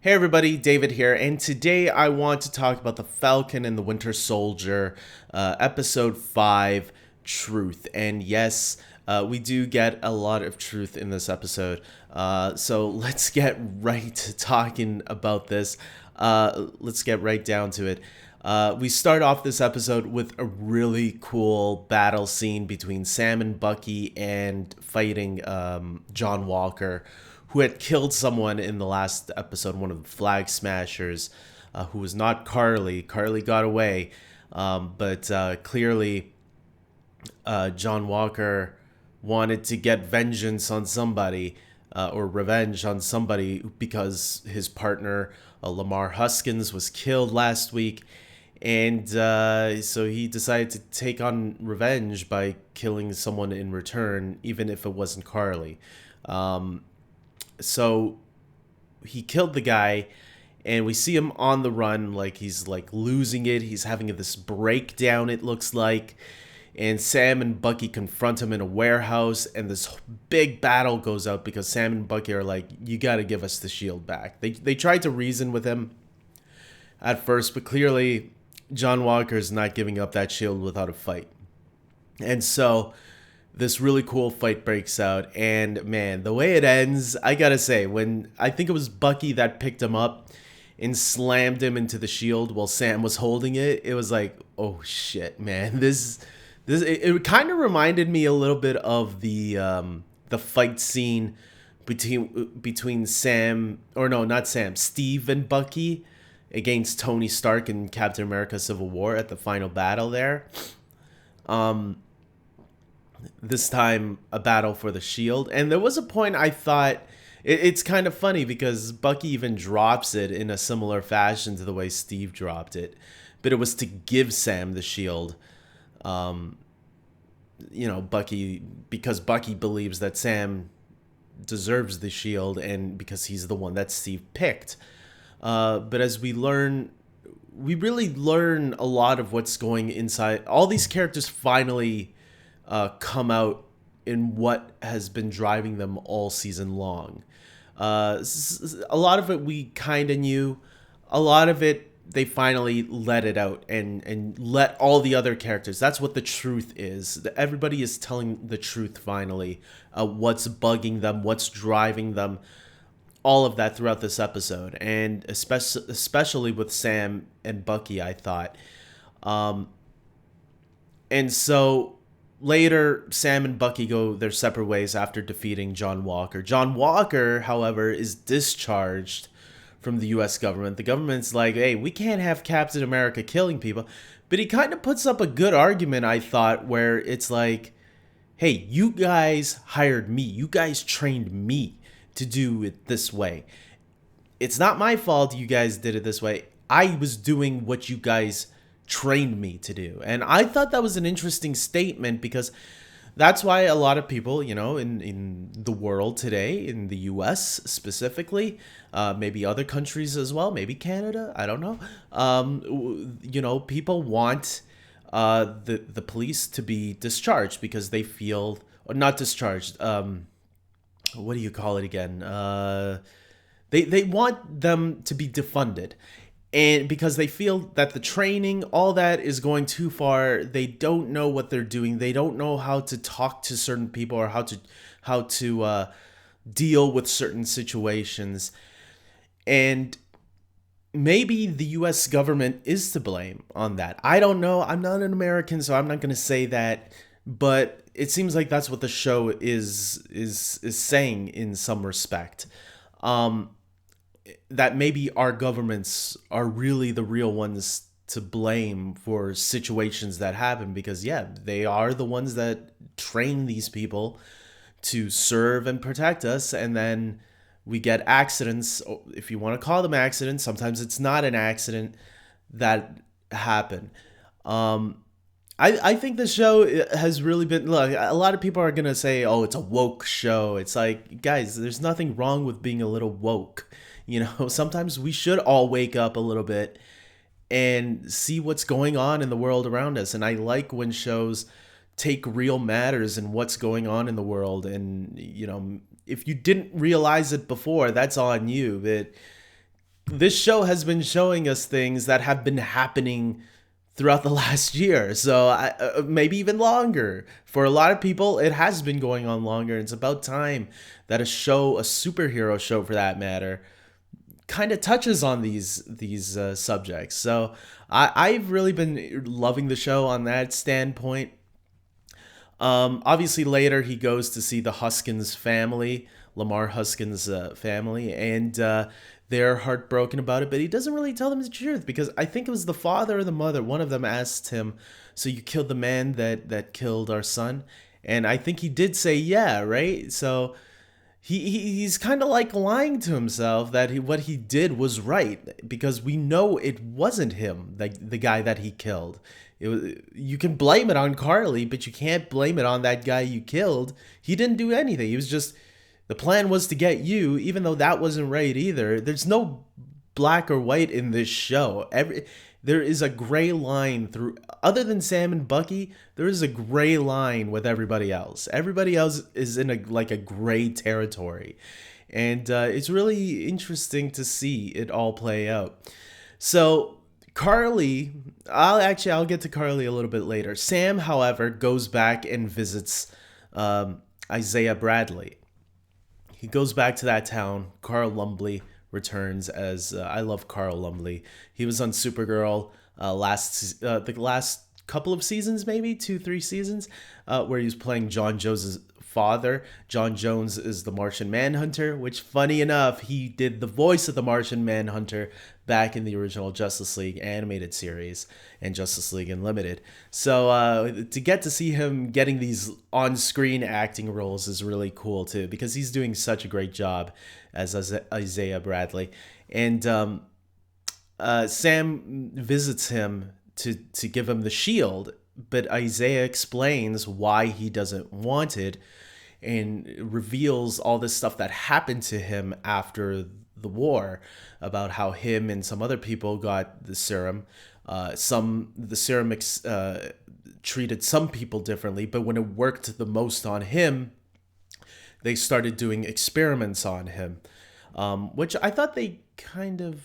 Hey everybody, David here, and today I want to talk about the Falcon and the Winter Soldier, episode 5, Truth. And yes, we do get a lot of truth in this episode. So let's get right to talking about this. Let's get right down to it. We start off this episode with a really cool battle scene between Sam and Bucky and fighting John Walker, who had killed someone in the last episode, one of the Flag Smashers, who was not Karli. Karli got away, but clearly John Walker wanted to get vengeance on somebody, or revenge on somebody, because his partner, Lamar Huskins, was killed last week. And so he decided to take on revenge by killing someone in return, even if it wasn't Karli. So he killed the guy, and we see him on the run, like he's like losing it. He's having this breakdown, it looks like. And Sam and Bucky confront him in a warehouse, and this big battle goes out because Sam and Bucky are like, you got to give us the shield back. They tried to reason with him at first, but clearly John Walker's not giving up that shield without a fight. And so this really cool fight breaks out, and man, the way it ends, I gotta say, when I think it was Bucky that picked him up and slammed him into the shield while Sam was holding it, it was like, oh shit, man, it kind of reminded me a little bit of the fight scene between Sam, or no, not Sam, Steve and Bucky against Tony Stark in Captain America: Civil War at the final battle there. This time a battle for the shield, and there was a point I thought it's kind of funny because Bucky even drops it in a similar fashion to the way Steve dropped it, but it was to give Sam the shield. Bucky, because Bucky believes that Sam deserves the shield, and because he's the one that Steve picked. But as we really learn a lot of what's going inside. All these characters finally come out in what has been driving them all season long. A lot of it we kind of knew. A lot of it they finally let it out and let all the other characters. That's what the truth is. Everybody is telling the truth finally. What's bugging them, what's driving them. All of that throughout this episode, and especially with Sam and Bucky, I thought. And so later, Sam and Bucky go their separate ways after defeating John Walker. John Walker, however, is discharged from the U.S. government. The government's like, hey, we can't have Captain America killing people. But he kind of puts up a good argument, I thought, where it's like, hey, you guys hired me. You guys trained me to do it this way. It's not my fault you guys did it this way. I was doing what you guys trained me to do. And I thought that was an interesting statement, because that's why a lot of people, in the world today, in the US specifically, maybe other countries as well, maybe Canada, I don't know. People want the police to be discharged because they feel, or not discharged, what do you call it again? They want them to be defunded. And because they feel that the training, all that is going too far. They don't know what they're doing. They don't know how to talk to certain people, or how to deal with certain situations. And maybe the U.S. government is to blame on that. I don't know. I'm not an American, so I'm not going to say that. But it seems like that's what the show is saying in some respect. That maybe our governments are really the real ones to blame for situations that happen, because they are the ones that train these people to serve and protect us, and then we get accidents, if you want to call them accidents. Sometimes it's not an accident that happen. I think the show has really been, look, a lot of people are going to say, oh, it's a woke show. It's like, guys, there's nothing wrong with being a little woke. Sometimes we should all wake up a little bit and see what's going on in the world around us. And I like when shows take real matters and what's going on in the world. And, if you didn't realize it before, that's on you. But this show has been showing us things that have been happening throughout the last year. So maybe even longer. For a lot of people, it has been going on longer. It's about time that a show, a superhero show for that matter, kind of touches on these subjects. So I've really been loving the show on that standpoint. Obviously, later he goes to see the Huskins family, Lamar Huskins' family, and they're heartbroken about it. But he doesn't really tell them the truth because I think it was the father or the mother. One of them asked him, "So you killed the man that killed our son?" And I think he did say, "Yeah," right? So he's kind of like lying to himself that what he did was right because we know it wasn't him, the guy that he killed. You can blame it on Karli, but you can't blame it on that guy you killed. He didn't do anything. He was just, the plan was to get you, even though that wasn't right either. There's no black or white in this show. There is a gray line through, other than Sam and Bucky, there is a gray line with everybody else. Everybody else is in a gray territory. And it's really interesting to see it all play out. So Karli, I'll get to Karli a little bit later. Sam, however, goes back and visits Isaiah Bradley. He goes back to that town. Carl Lumbly returns as I love Carl Lumbly. He was on Supergirl the last couple of seasons, maybe 2-3 seasons, where he was playing John Jones' father. John Jones is the Martian Manhunter, which, funny enough, he did the voice of the Martian Manhunter back in the original Justice League animated series and Justice League Unlimited. So to get to see him getting these on-screen acting roles is really cool too, because he's doing such a great job as Isaiah Bradley. And Sam visits him to give him the shield, but Isaiah explains why he doesn't want it and reveals all this stuff that happened to him after the war, about how him and some other people got the serum. The serum treated some people differently, but when it worked the most on him, they started doing experiments on him, which I thought they kind of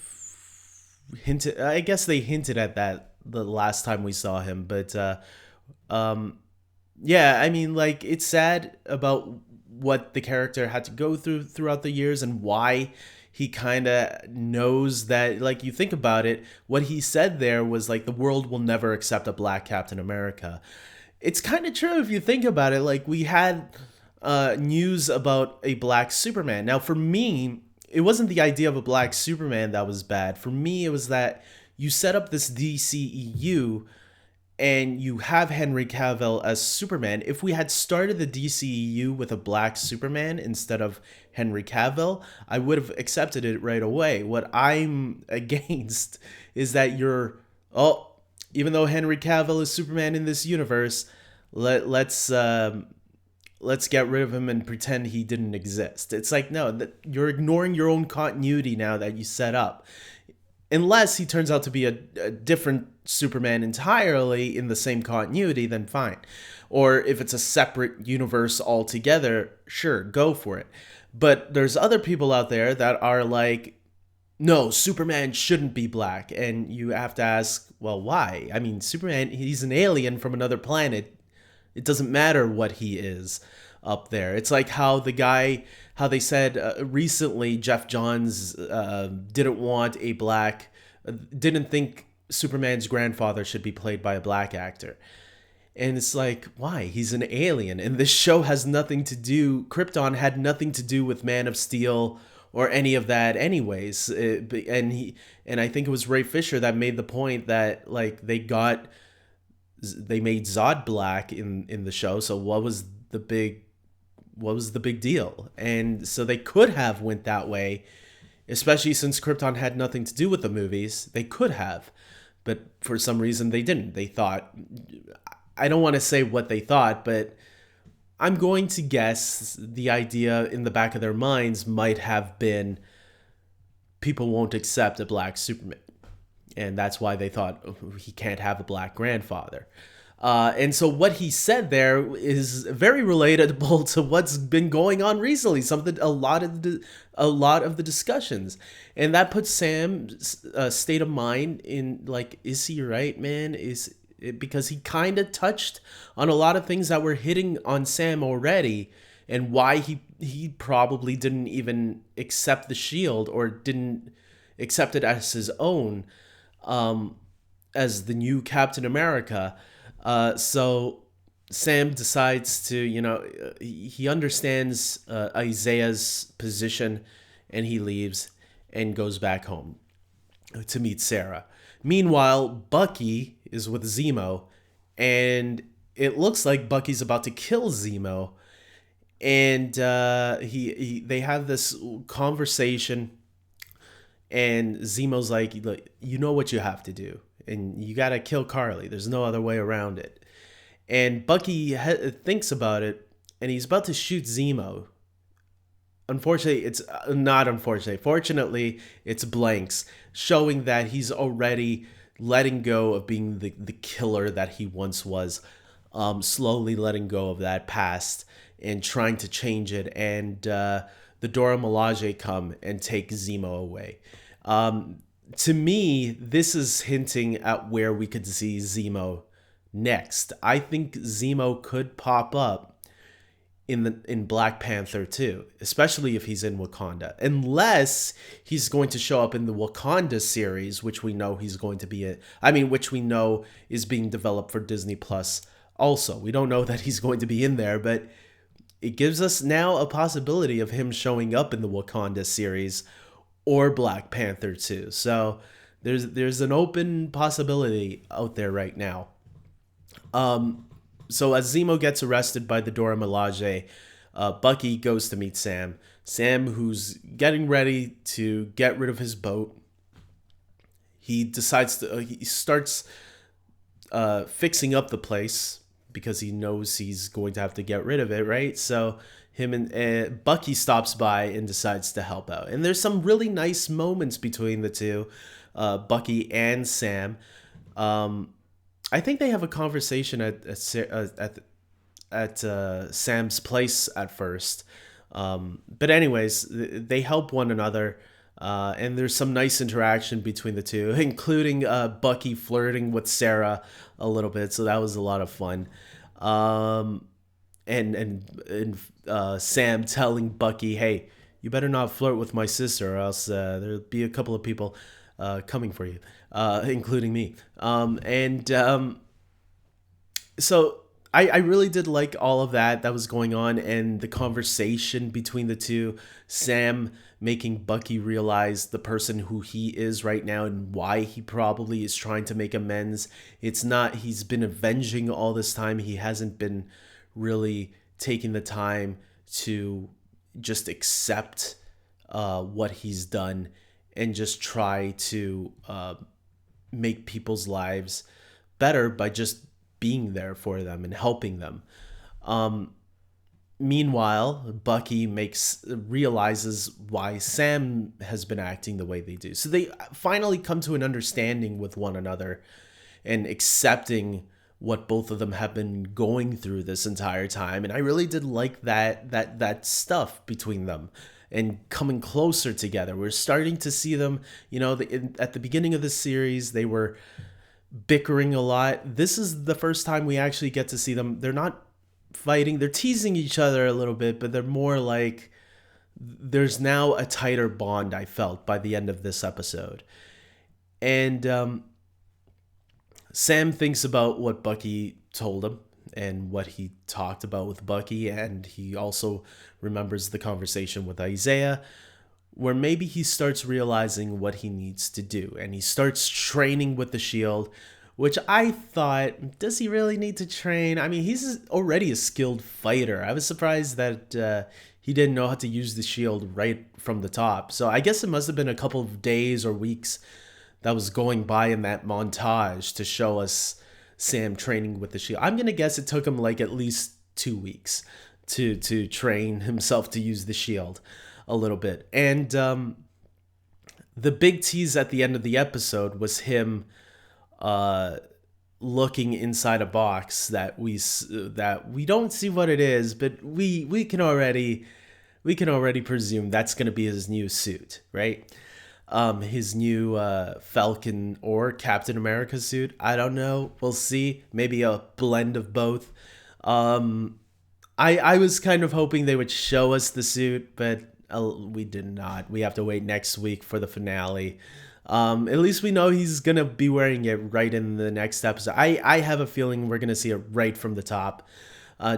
hinted. I guess they hinted at that the last time we saw him, but yeah, I mean, like, it's sad about what the character had to go throughout the years and why he kind of knows that, like, you think about it, what he said there was like, the world will never accept a black Captain America. It's kind of true if you think about it. Like, we had news about a black Superman. Now, for me, it wasn't the idea of a black Superman that was bad. For me, it was that you set up this DCEU and you have Henry Cavill as Superman. If we had started the DCEU with a black Superman instead of Henry Cavill, I would have accepted it right away. What I'm against is that even though Henry Cavill is Superman in this universe, let's get rid of him and pretend he didn't exist. It's like, no, you're ignoring your own continuity now that you set up. Unless he turns out to be a different Superman entirely in the same continuity, then fine. Or if it's a separate universe altogether, sure, go for it. But there's other people out there that are like, no, Superman shouldn't be black. And you have to ask, well, why? I mean, Superman, he's an alien from another planet. It doesn't matter what he is up there. It's like how they said recently Jeff Johns didn't think Superman's grandfather should be played by a black actor. And it's like, why? He's an alien. And this show has nothing to do, Krypton had nothing to do with Man of Steel or any of that anyways. And I think it was Ray Fisher that made the point that, like, they made Zod black in the show. So what was the big deal? And so they could have went that way, especially since Krypton had nothing to do with the movies. They could have, but for some reason they didn't. They thought, I don't want to say what they thought, but I'm going to guess the idea in the back of their minds might have been, people won't accept a black Superman. And that's why they thought, oh, he can't have a black grandfather. And so what he said there is very relatable to what's been going on recently. A lot of the discussions, and that puts Sam's state of mind in like, is he right, man? Is it because he kind of touched on a lot of things that were hitting on Sam already, and why he probably didn't even accept the shield or didn't accept it as his own, as the new Captain America. So Sam decides to, he understands Isaiah's position, and he leaves and goes back home to meet Sarah. Meanwhile, Bucky is with Zemo, and it looks like Bucky's about to kill Zemo. And they have this conversation, and Zemo's like, "Look, you know what you have to do, and you gotta kill Karli. There's no other way around it." And Bucky thinks about it, and he's about to shoot Zemo. Unfortunately, it's not unfortunately. Fortunately, it's blanks, showing that he's already letting go of being the killer that he once was, slowly letting go of that past and trying to change it. And the Dora Milaje come and take Zemo away. To me, this is hinting at where we could see Zemo next. I think Zemo could pop up in Black Panther 2, especially if he's in Wakanda. Unless he's going to show up in the Wakanda series, which we know he's going to be in. Which we know is being developed for Disney Plus also. We don't know that he's going to be in there, but it gives us now a possibility of him showing up in the Wakanda series or Black Panther 2. So there's an open possibility out there right now. So as Zemo gets arrested by the Dora Milaje, Bucky goes to meet Sam. Sam, who's getting ready to get rid of his boat, he starts fixing up the place because he knows he's going to have to get rid of it, right? So him and Bucky stops by and decides to help out. And there's some really nice moments between the two, Bucky and Sam. I think they have a conversation at Sam's place at first. But anyways, they help one another. And there's some nice interaction between the two, including Bucky flirting with Sarah a little bit. So that was a lot of fun. And Sam telling Bucky, "Hey, you better not flirt with my sister, or else there'll be a couple of people coming for you, including me." So I really did like all of that was going on, and the conversation between the two. Sam making Bucky realize the person who he is right now and why he probably is trying to make amends. It's not he's been avenging all this time. He hasn't been really taking the time to just accept what he's done and just try to make people's lives better by just being there for them and helping them. Meanwhile, Bucky realizes why Sam has been acting the way they do. So they finally come to an understanding with one another and accepting what both of them have been going through this entire time. And I really did like that stuff between them and coming closer together. We're starting to see them, at the beginning of the series, they were bickering a lot. This is the first time we actually get to see them. They're not fighting. They're teasing each other a little bit, but they're more like, there's now a tighter bond, I felt, by the end of this episode. And Sam thinks about what Bucky told him and what he talked about with Bucky, and he also remembers the conversation with Isaiah, where maybe he starts realizing what he needs to do, and he starts training with the shield, which I thought, does he really need to train? He's already a skilled fighter. I was surprised that he didn't know how to use the shield right from the top. So I guess it must have been a couple of days or weeks that was going by in that montage to show us Sam training with the shield. I'm going to guess it took him like at least 2 weeks to train himself to use the shield a little bit. And the big tease at the end of the episode was him looking inside a box that we don't see what it is, but we can already presume that's going to be his new suit, right? His new Falcon or Captain America suit. I don't know. We'll see. Maybe a blend of both. I was kind of hoping they would show us the suit, but we did not. We have to wait next week for the finale. At least we know he's gonna be wearing it right in the next episode. I have a feeling we're gonna see it right from the top.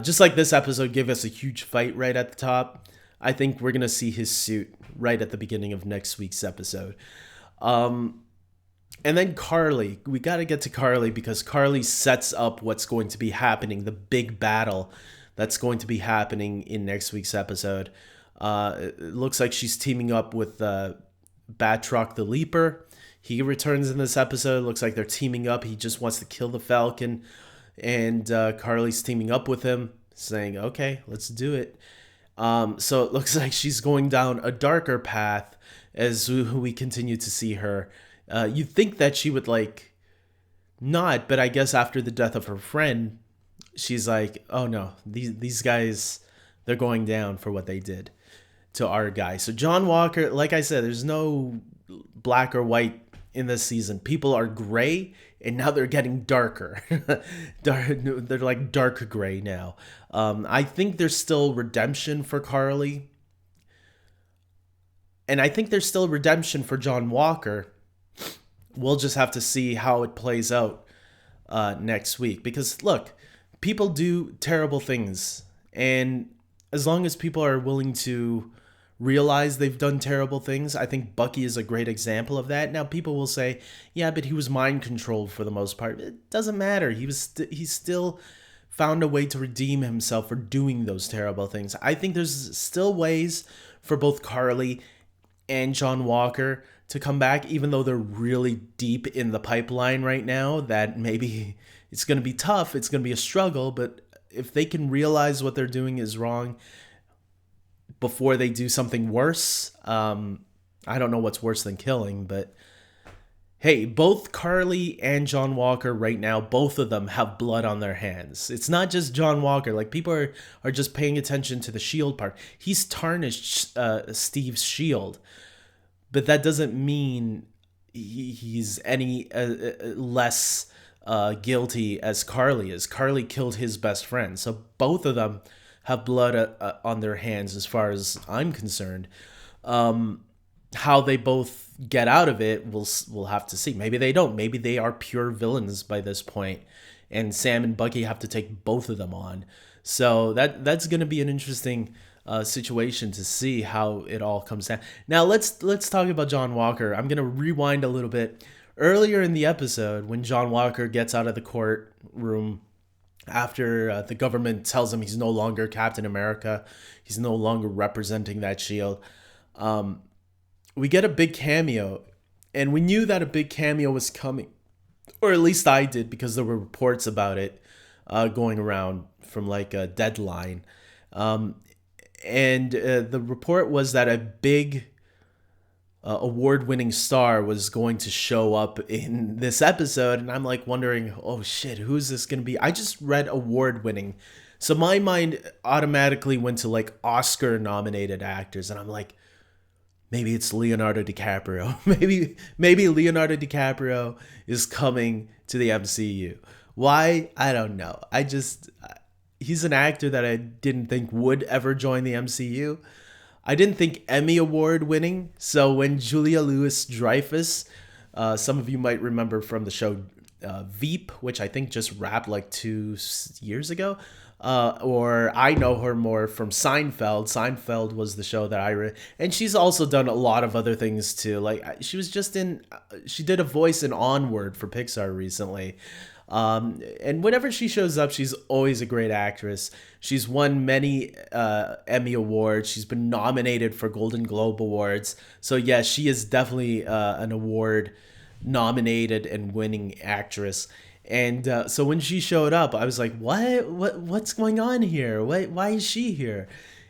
Just like this episode gave us a huge fight right at the top, I think we're gonna see his suit right at the beginning of next week's episode. And then Karli. We gotta get to Karli because Karli sets up what's going to be happening, the big battle that's going to be happening in next week's episode. It looks like she's teaming up with Batroc the Leaper. He returns in this episode. Looks like they're teaming up. He just wants to kill the Falcon, and Karli's teaming up with him, saying, okay, let's do it. So it looks like she's going down a darker path as we continue to see her. You'd think that she would not, but I guess after the death of her friend, she's like, oh no, these guys, they're going down for what they did to our guy. So John Walker, like I said, there's no black or white in this season. People are gray, and now they're getting darker. They're like dark gray now. I think there's still redemption for Karli, and I think there's still redemption for John Walker. We'll just have to see how it plays out next week. Because look, people do terrible things, and as long as people are willing to realize they've done terrible things, I think Bucky is a great example of that. Now, people will say, yeah, but he was mind controlled for the most part. It doesn't matter. He still found a way to redeem himself for doing those terrible things. I think there's still ways for both Karli and John Walker to come back, even though they're really deep in the pipeline right now, that maybe it's going to be tough. It's going to be a struggle, but if they can realize what they're doing is wrong before they do something worse, I don't know what's worse than killing, but hey, both Karli and John Walker right now, both of them have blood on their hands. It's not just John Walker. Like, people are just paying attention to the shield part. He's tarnished Steve's shield, but that doesn't mean he's any less guilty as Karli is. Karli killed his best friend, so both of them have blood on their hands as far as I'm concerned. How they both get out of it, we'll have to see. Maybe they don't. Maybe they are pure villains by this point, and Sam and Bucky have to take both of them on. So that's going to be an interesting situation to see how it all comes down. Now let's talk about John Walker. I'm going to rewind a little bit. Earlier in the episode, when John Walker gets out of the courtroom after the government tells him he's no longer Captain America, he's no longer representing that shield, we get a big cameo, and we knew that a big cameo was coming, or at least I did, because there were reports about it going around from a Deadline, and the report was that a big award-winning star was going to show up in this episode, and I'm wondering, oh shit, who's this gonna be? I just read award-winning, so my mind automatically went to Oscar-nominated actors, and I'm like, maybe it's Leonardo DiCaprio. maybe Leonardo DiCaprio is coming to the MCU. Why? I don't know. He's an actor that I didn't think would ever join the MCU. I didn't think Emmy Award winning. So when Julia Louis-Dreyfus, some of you might remember from the show Veep, which I think just wrapped 2 years ago, or I know her more from Seinfeld. Seinfeld was the show that I read, and she's also done a lot of other things too. She was just she did a voice in Onward for Pixar recently. And whenever she shows up, she's always a great actress. She's won many Emmy Awards. She's been nominated for Golden Globe Awards. So yeah, she is definitely an award nominated and winning actress. And so when she showed up, I was like, what's going on here? Why is she here?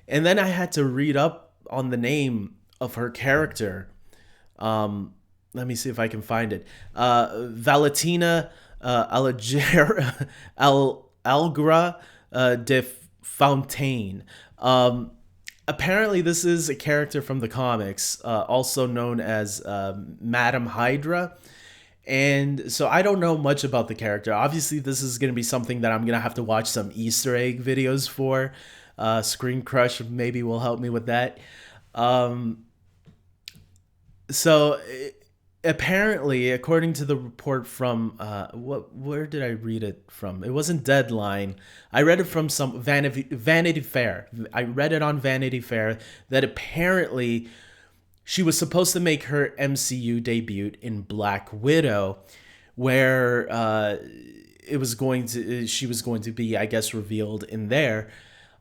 And then I had to read up on the name of her character. Let me see if I can find it. Valentina Algra de Fontaine. Apparently, this is a character from the comics, also known as Madam Hydra. And so I don't know much about the character. Obviously, this is going to be something that I'm going to have to watch some Easter egg videos for. Screen Crush maybe will help me with that. So apparently, according to the report from where did I read it from? It wasn't Deadline. I read it from some Vanity Fair. I read it on Vanity Fair that apparently she was supposed to make her MCU debut in Black Widow, where she was going to be, I guess, revealed in there.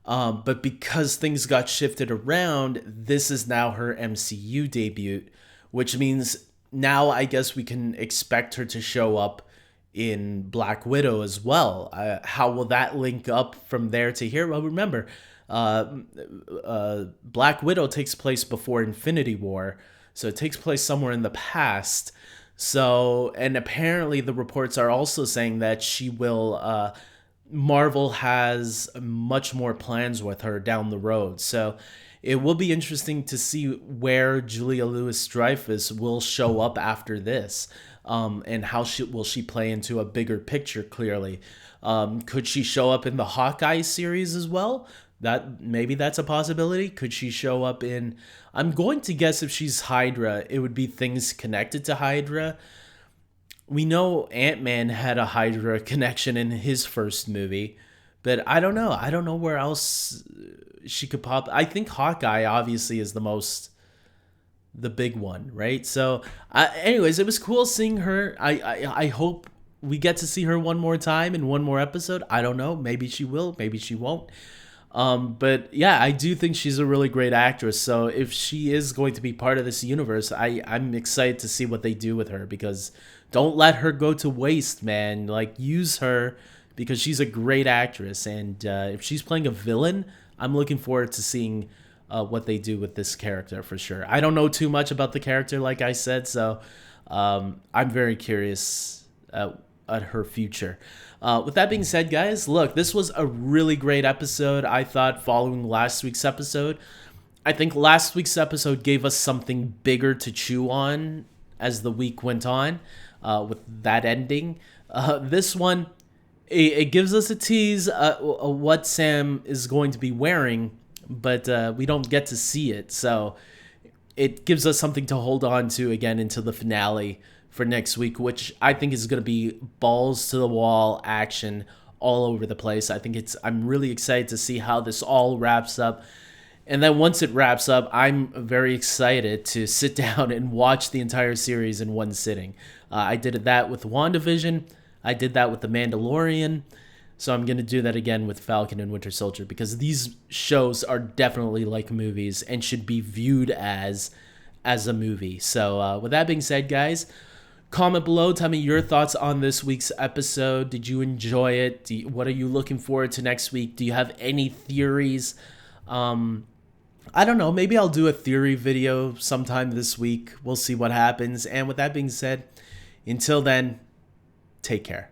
But because things got shifted around, this is now her MCU debut, which means now I guess we can expect her to show up in Black Widow as well. How will that link up from there to here? Well, remember, Black Widow takes place before Infinity War, so it takes place somewhere in the past. So, and apparently the reports are also saying that she will, Marvel has much more plans with her down the road. So it will be interesting to see where Julia Louis-Dreyfus will show up after this, and how will she play into a bigger picture, clearly. Could she show up in the Hawkeye series as well? Maybe that's a possibility. Could she show up in... I'm going to guess if she's Hydra, it would be things connected to Hydra. We know Ant-Man had a Hydra connection in his first movie, but I don't know. I don't know where else she could pop. I think Hawkeye obviously is the big one, right? So, anyways, it was cool seeing her. I hope we get to see her one more time in one more episode. I don't know. Maybe she will. Maybe she won't. But yeah, I do think she's a really great actress. So if she is going to be part of this universe, I'm excited to see what they do with her, because don't let her go to waste, man. Like, use her, because she's a great actress. And if she's playing a villain, I'm looking forward to seeing what they do with this character for sure. I don't know too much about the character, like I said, so I'm very curious at her future. With that being said, guys, look, this was a really great episode, I thought, following last week's episode. I think last week's episode gave us something bigger to chew on as the week went on, with that ending. This one, it gives us a tease what Sam is going to be wearing, but we don't get to see it. So it gives us something to hold on to again into the finale for next week, which I think is going to be balls to the wall action all over the place. I'm really excited to see how this all wraps up. And then once it wraps up, I'm very excited to sit down and watch the entire series in one sitting. I did that with WandaVision. I did that with The Mandalorian. So I'm going to do that again with Falcon and Winter Soldier, because these shows are definitely like movies and should be viewed as a movie. So with that being said, guys, comment below. Tell me your thoughts on this week's episode. Did you enjoy it? What are you looking forward to next week? Do you have any theories? I don't know. Maybe I'll do a theory video sometime this week. We'll see what happens. And with that being said, until then, take care.